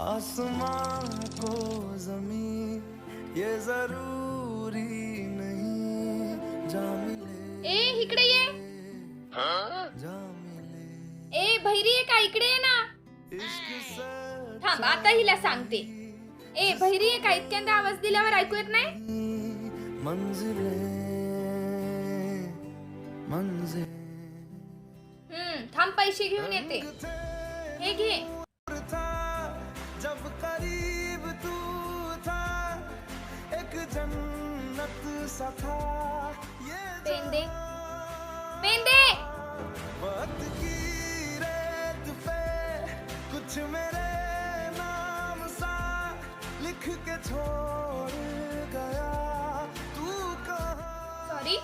आसमां को जमीन ये जरूरी नहीं जा मिले ए इकडे ये. जा मिले ए भैरी आहे का, इकडे ये ना. इश्क सच थांब आता हिला सांगते. ए भैरी आहे का, इतक्यांदा आवाज दिल्यावर ऐकू येत नाही. मंजिले मंजिल थांब पैसे घेऊन येते. हे घे. था जब करीब तू था एक जन्नत सा था ये पेन दे, पेन दे. वक्त की रेत पे कुछ मेरे नाम सा लिख के छोड़ गया तू कहाँ सॉरी.